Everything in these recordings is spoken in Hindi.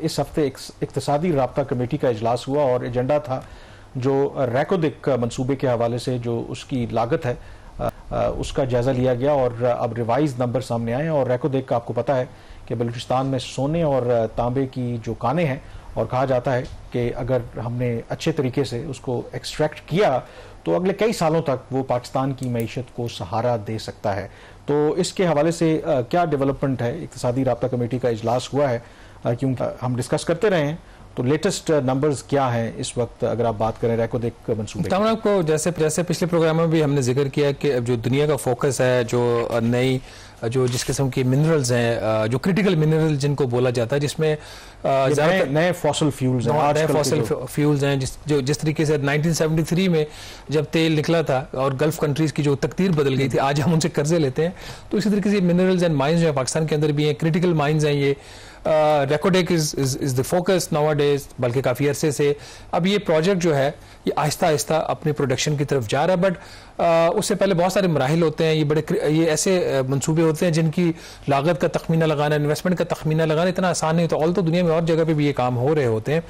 इस हफ्ते इक्तिसादी राब्ता कमेटी का इजलास हुआ और एजेंडा था जो रैकोडिक मंसूबे के हवाले से जो उसकी लागत है उसका जायजा लिया गया और अब रिवाइज नंबर सामने आए और रैकोडिक का आपको पता है कि बलूचिस्तान में सोने और तांबे की जो कानें हैं और कहा जाता है कि अगर हमने अच्छे तरीके से उसको एक्सट्रैक्ट किया तो अगले कई सालों तक वो पाकिस्तान की मईशत को सहारा दे सकता है। तो इसके हवाले से क्या डेवलपमेंट है? इक्तिसादी राब्ता कमेटी का इजलास हुआ है क्योंकि हम डिस्कस करते रहे हैं, तो लेटेस्ट नंबर्स क्या हैं इस वक्त अगर आप बात करें रैकोडिक मंसूबे? आपको जैसे पिछले प्रोग्राम में भी हमने जिक्र किया कि जो दुनिया का फोकस है, जो नई जो जिस किस्म की मिनरल्स हैं, जो क्रिटिकल मिनरल जिनको बोला जाता है, जिसमें नए फॉसिल फ्यूल्स हैं, नए फॉसिल फ्यूल्स हैं, जिस तरीके से 1973 में जब तेल निकला था और गल्फ कंट्रीज की जो तकदीर बदल गई थी, आज हम उनसे कर्जे लेते हैं, तो इसी तरीके से मिनरल्स एंड माइंस जो है पाकिस्तान के अंदर भी हैं, क्रिटिकल माइंस हैं ये। Rekodiq is the focus nowadays, बल्कि काफ़ी अरसे से अब ये प्रोजेक्ट जो है ये आहिस्ता आहिस्ता अपनी प्रोडक्शन की तरफ जा रहा है, बट उससे पहले बहुत सारे मराहिल होते हैं। ये ऐसे मंसूबे होते हैं जिनकी लागत का तखमीना लगाना, इन्वेस्टमेंट का तखमीना लगाना इतना आसान नहीं होता। ऑल तो दुनिया में और जगह पे भी ये काम हो रहे होते हैं।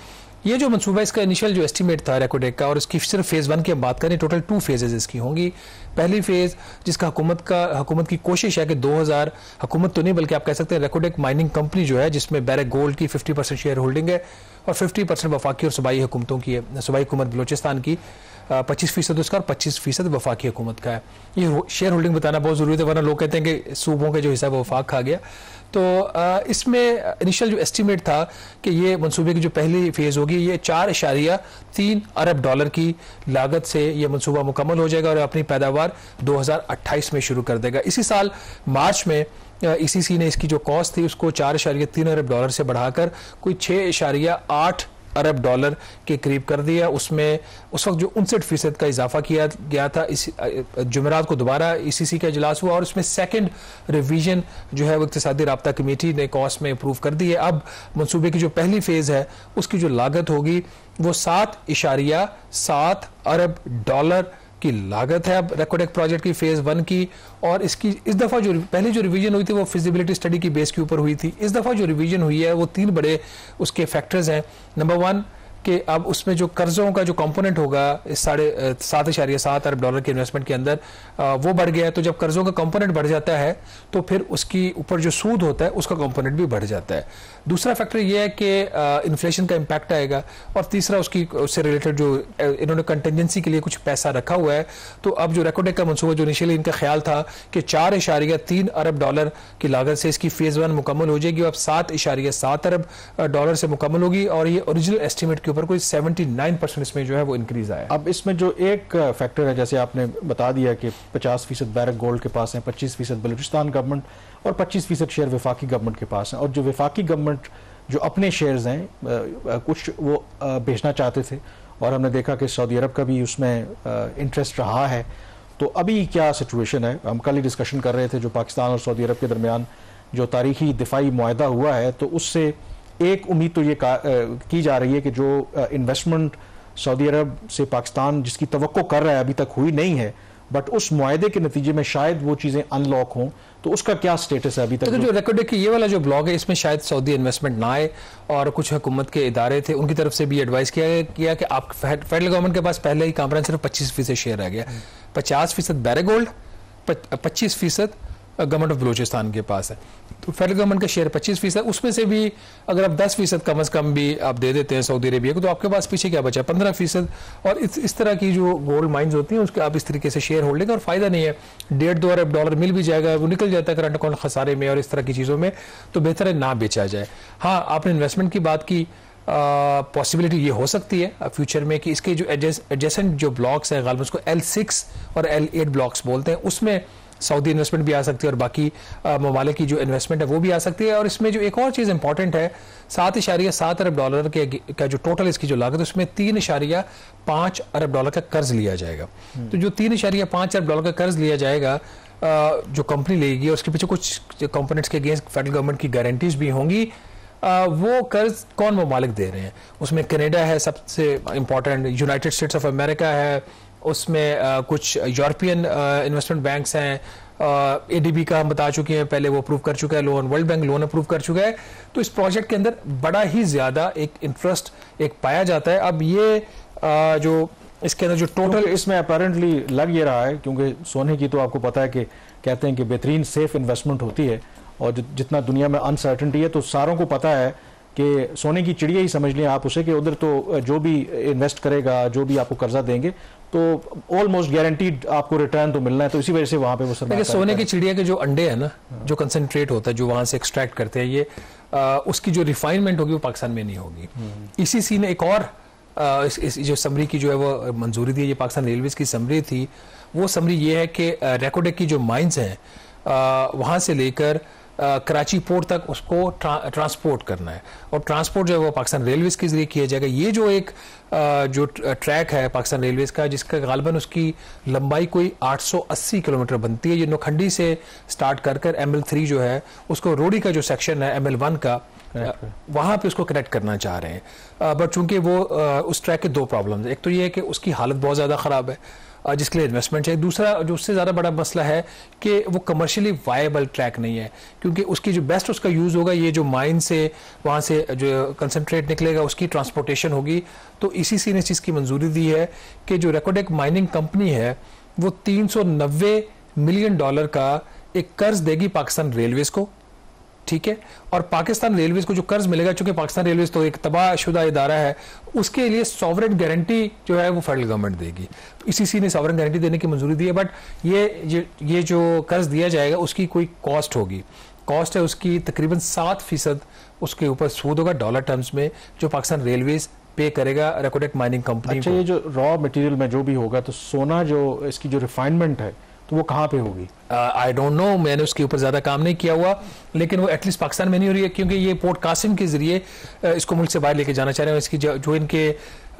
ये जो मंसूबा, इसका इनिशियल जो एस्टीमेट था रैकोडिक का, और इसकी सिर्फ फेज़ 1 की हम बात करें, टोटल 2 फेजेज इसकी होंगी। पहली फेज़ जिसका हुकूमत की कोशिश है कि 2000, हुकूमत तो नहीं बल्कि आप कह सकते हैं रैकोडिक माइनिंग कंपनी जो है, जिसमें बैरक गोल्ड की 50% शेयर होल्डिंग है और 50% वफाकी और सूबाई हुकूमतों की है। सूबाई हुकूमत बलोचिस्तान की 25% उसका और 25% वफाकी हुकूमत का है। ये शेयर होल्डिंग बताना बहुत ज़रूरी है, वरना लोग कहते हैं कि सूबों के जो हिस्सा वो वफाक खा गया। तो इसमें इनिशियल जो एस्टीमेट था कि ये मंसूबे की जो पहली फेज़ होगी ये 4.3 अरब डॉलर की लागत से ये मंसूबा मुकम्मल हो जाएगा और अपनी पैदावार 2028 में शुरू कर देगा। इसी साल मार्च में ईसीसी ने इसकी जो कॉस्ट थी उसको 4.3 अरब डॉलर से बढ़ाकर कोई 6.8 अरब डॉलर के करीब कर दिया। उसमें उस वक्त जो 59% का इजाफा किया गया था। इस जुमेरात को दोबारा ईसीसी का इजलास हुआ और उसमें सेकंड रिवीजन जो है वो इक्तिसादी राब्ता कमेटी ने कॉस्ट में अप्रूव कर दी है। अब मंसूबे की जो पहली फेज़ है उसकी जो लागत होगी वो 7.7 अरब डॉलर की लागत है अब रैकोडिक प्रोजेक्ट की फेज़ 1 की। और इसकी इस दफ़ा जो पहले जो रिवीजन हुई थी वो फिजिबिलिटी स्टडी की बेस के ऊपर हुई थी। इस दफ़ा जो रिवीजन हुई है वो 3 बड़े उसके फैक्टर्स हैं। नंबर 1 कि अब उसमें जो कर्जों का जो कंपोनेंट होगा इस 7.7 अरब डॉलर के इन्वेस्टमेंट के अंदर वो बढ़ गया है। तो जब कर्जों का कंपोनेंट बढ़ जाता है तो फिर उसकी ऊपर जो सूद होता है उसका कंपोनेंट भी बढ़ जाता है। दूसरा फैक्टर ये है कि इन्फ्लेशन का इम्पैक्ट आएगा और तीसरा उससे रिलेटेड जो इन्होंने कंटेंजेंसी के लिए कुछ पैसा रखा हुआ है। तो अब जो रैकोडिक का मंसूबा जो इनिशियली इनका ख्याल था कि 4.3 अरब डॉलर की लागत से इसकी फेज़ 1 मुकम्मल हो जाएगी, अब 7.7 अरब डॉलर से मुकम्मल होगी और ये ओरिजिनल एस्टीमेट ऊपर कोई 79% इसमें जो है वो इंक्रीज आया। अब इसमें जो एक फैक्टर है, जैसे आपने बता दिया कि 50% बैरक गोल्ड के पास है, 25% बलूचिस्तान गवर्नमेंट और 25% शेयर वफाकी गवर्नमेंट के पास है। और जो वफाकी गवर्नमेंट जो अपने शेयर्स हैं कुछ वो बेचना चाहते थे और हमने देखा कि सऊदी अरब का भी उसमें इंटरेस्ट रहा है। तो अभी क्या सिचुएशन है? हम कल ही डिस्कशन कर रहे थे जो पाकिस्तान और सऊदी अरब के दरमियान जो तारीखी दिफाई मुआहदा हुआ है, तो उससे एक उम्मीद तो ये की जा रही है कि जो इन्वेस्टमेंट सऊदी अरब से पाकिस्तान जिसकी तवक्को कर रहा है अभी तक हुई नहीं है, बट उस मुआहदे के नतीजे में शायद वो चीज़ें अनलॉक हों। तो उसका क्या स्टेटस है अभी तक? तो जो रैकोडिक ये वाला जो ब्लॉग है इसमें शायद सऊदी इन्वेस्टमेंट ना आए और कुछ हुकूमत के इदारे थे उनकी तरफ से भी एडवाइस किया कि आप फेडरल गवर्नमेंट के पास पहले ही कॉम्प्रेंसिव 25% शेयर रह गया, 50% barrack gold, 25% government of Balochistan के पास है। तो फेडरल गवर्नमेंट का शेयर 25%, उसमें से भी अगर आप 10% कम से कम भी आप दे देते हैं सऊदी अरेबिया को तो आपके पास पीछे क्या बचा? 15%। और इस तरह की जो गोल्ड माइंस होती हैं उसके आप इस तरीके से शेयर होल्डिंग और फायदा नहीं है। 1.5-2 अरब डॉलर मिल भी जाएगा, वो निकल जाता है करंट अकाउंट खसारे में और इस तरह की चीज़ों में, तो बेहतर है ना बेचा जाए। हाँ, आपने इन्वेस्टमेंट की बात की, पॉसिबिलिटी ये हो सकती है फ्यूचर में कि इसके जो एडजेसेंट जो ब्लॉक्स हैं, गालिबन उसको L6 और L8 ब्लॉक्स बोलते हैं, उसमें सऊदी इन्वेस्टमेंट भी आ सकती है और बाकी ममालिक की जो इन्वेस्टमेंट है वो भी आ सकती है। और इसमें जो एक और चीज़ इंपॉर्टेंट है, 7.7 अरब डॉलर का जो टोटल इसकी जो लागत है उसमें 3.5 अरब डॉलर का कर्ज लिया जाएगा। तो जो 3.5 अरब डॉलर का कर्ज लिया जाएगा जो कंपनी लेगी और उसके पीछे कुछ कंपोनेंट्स के अगेंस्ट फेडरल गवर्नमेंट की गारंटीज भी होंगी। वो कर्ज कौन ममालिक दे रहे हैं? उसमें कनाडा है सबसे important, United states of America है, उसमें कुछ यूरोपियन इन्वेस्टमेंट बैंक्स हैं, ADB का हम बता चुके हैं, पहले वो अप्रूव कर चुका है loan, world bank loan approve कर चुका है। तो इस प्रोजेक्ट के अंदर बड़ा ही ज़्यादा एक इंटरेस्ट एक पाया जाता है। अब ये जो इसके अंदर जो टोटल इसमें अपेरेंटली लग ये रहा है, क्योंकि सोने की तो आपको पता है कि कहते हैं कि बेहतरीन सेफ इन्वेस्टमेंट होती है, और जितना दुनिया में अनसर्टेनिटी है तो सारों को पता है कि सोने की चिड़िया ही समझ लें आप उसे, कि उधर तो जो भी इन्वेस्ट करेगा, जो भी आपको कर्जा देंगे तो ऑलमोस्ट गारंटीड आपको रिटर्न तो मिलना है। तो इसी वजह से वहां पे वो सोने की चिड़िया के जो अंडे है ना, जो कंसंट्रेट होता है, जो वहां से एक्सट्रैक्ट करते हैं, ये उसकी जो रिफाइनमेंट होगी वो पाकिस्तान में नहीं होगी। ICC ने एक और इस जो समरी की जो है वो मंजूरी दी, ये पाकिस्तान रेलवेज की समरी थी। वो समरी ये है कि रेकोडेक की जो माइंस हैं वहाँ से लेकर कराची पोर्ट तक उसको ट्रांसपोर्ट करना है, और ट्रांसपोर्ट जो है वो पाकिस्तान रेलवेज के जरिए किया जाएगा। ये जो एक जो ट्रैक है पाकिस्तान रेलवेज का, जिसका गालबन उसकी लंबाई कोई 880 किलोमीटर बनती है, ये नौखंडी से स्टार्ट कर ML3 जो है उसको रोडी का जो सेक्शन है ML1 का, वहां पे उसको कनेक्ट करना चाह रहे हैं। बट चूंकि वो उस ट्रैक के दो प्रॉब्लम्स, एक तो ये है कि उसकी हालत बहुत ज़्यादा ख़राब है जिसके लिए इन्वेस्टमेंट चाहिए। दूसरा जो उससे ज़्यादा बड़ा मसला है कि वो कमर्शियली वायबल ट्रैक नहीं है, क्योंकि उसकी जो बेस्ट उसका यूज़ होगा ये जो माइन से वहाँ से जो कंसनट्रेट निकलेगा उसकी ट्रांसपोर्टेशन होगी। तो ICC ने इस चीज़ की मंजूरी दी है कि जो रेकोडेक माइनिंग कंपनी है वो $390 मिलियन का एक कर्ज देगी पाकिस्तान रेलवेज को, ठीक है। और पाकिस्तान रेलवेज को जो कर्ज मिलेगा, चूंकि पाकिस्तान रेलवेज तो एक तबाहशुदा इदारा है, उसके लिए सॉवरेन गारंटी जो है वो फेडरल गवर्नमेंट देगी। ICC ने सॉवरेन गारंटी देने की मंजूरी दी है, बट ये जो कर्ज दिया जाएगा उसकी कोई कॉस्ट होगी। कॉस्ट है उसकी तकरीबन 7% उसके ऊपर सूद होगा डॉलर टर्म्स में, जो पाकिस्तान रेलवेज पे करेगा रेकोडेक माइनिंग कंपनी। अच्छा, ये जो रॉ मटेरियल में जो भी होगा, तो सोना जो इसकी जो रिफाइनमेंट है तो वो कहाँ पे होगी? आई डोंट नो, मैंने उसके ऊपर ज़्यादा काम नहीं किया हुआ, लेकिन वो एटलीस्ट पाकिस्तान में नहीं हो रही है, क्योंकि ये पोर्ट कासिम के जरिए इसको मुल्क से बाहर लेके जाना चाह रहे हैं। इसकी जो इनके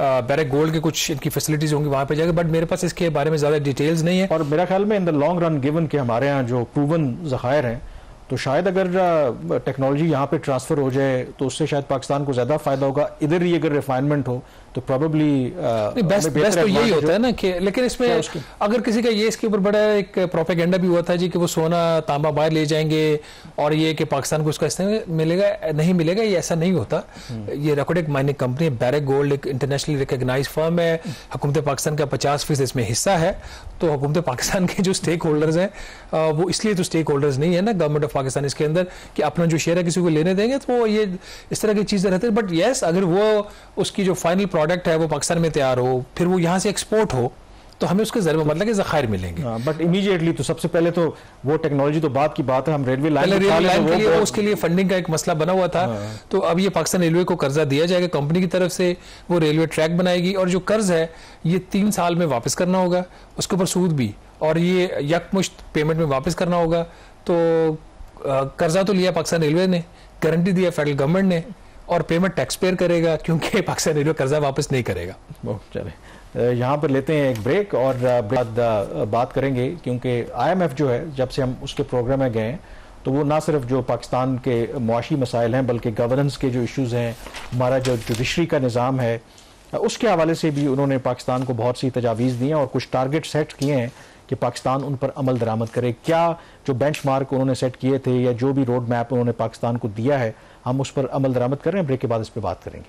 बैरक गोल्ड के कुछ इनकी फैसिलिटीज होंगी वहाँ पे जाएगा, बट मेरे पास इसके बारे में ज़्यादा डिटेल्स नहीं है। और मेरा ख्याल में in the long run, given कि हमारे यहाँ जो प्रूवन ज़खायर हैं, तो शायद अगर टेक्नोलॉजी यहाँ पे ट्रांसफ़र हो जाए तो उससे शायद पाकिस्तान को ज़्यादा फ़ायदा होगा। इधर ही अगर रिफाइनमेंट हो तो प्रॉब्ली बेस्ट तो यही होता है ना कि, लेकिन इसमें अगर किसी का ये इसके ऊपर बड़ा एक प्रोपेगेंडा भी हुआ था जी कि वो सोना तांबा बाहर ले जाएंगे और ये कि पाकिस्तान को उसका इस्तेमाल मिलेगा, नहीं मिलेगा, ये ऐसा नहीं होता। ये रेकोडेक माइनिंग कंपनी है, बैरक गोल्ड एक इंटरनेशनली रिकॉग्नाइज फर्म है, हुकूमत पाकिस्तान का 50% इसमें हिस्सा है। तो हुकूमत पाकिस्तान के जो स्टेक होल्डर्स हैं वो इसलिए तो स्टेक होल्डर्स नहीं है ना गवर्नमेंट ऑफ पाकिस्तान इसके अंदर कि अपना जो शेयर है किसी को लेने देंगे, तो वो ये इस तरह की चीज़ें रहती है। बट येस, अगर वो उसकी जो फाइनल प्रोडक्ट है वो पाकिस्तान में तैयार हो, फिर वो यहाँ से एक्सपोर्ट हो, तो हमें उसके जरिए मतलब के ज़खायर मिलेंगे। बट इमीडिएटली तो सबसे पहले तो वो टेक्नोलॉजी तो बात की बात है, हम रेलवे लाइन के लिए उसके लिए फंडिंग का एक मसला बना हुआ था। तो अब ये पाकिस्तान रेलवे को कर्जा दिया जाएगा कंपनी की तरफ से, वो रेलवे ट्रैक बनाएगी, और जो कर्ज है ये 3 साल में वापस करना होगा, उसके ऊपर सूद भी, और ये यकमुश्त पेमेंट में वापस करना होगा। तो कर्जा तो लिया पाकिस्तान रेलवे ने, गारंटी दिया फेडरल गवर्नमेंट ने, और पेमेंट टैक्स पेयर करेगा, क्योंकि पाकिस्तान रेलवे कर्जा वापस नहीं करेगा। चले यहाँ पर लेते हैं एक ब्रेक, और बाद बात करेंगे, क्योंकि IMF जो है जब से हम उसके प्रोग्राम में गए हैं तो वो ना सिर्फ जो पाकिस्तान के मुआशी मसाइल हैं बल्कि गवर्नेंस के जो इश्यूज़ हैं, हमारा जो जुडिशरी का निज़ाम है, उसके हवाले से भी उन्होंने पाकिस्तान को बहुत सी तजावीज़ दी हैं और कुछ टारगेट सेट किए हैं कि पाकिस्तान उन पर अमल दरामद करे। क्या जो बेंचमार्क उन्होंने सेट किए थे या जो भी रोड मैप उन्होंने पाकिस्तान को दिया है, हम उस पर अमल दरामद कर रहे हैं? ब्रेक के बाद इस पर बात करेंगे।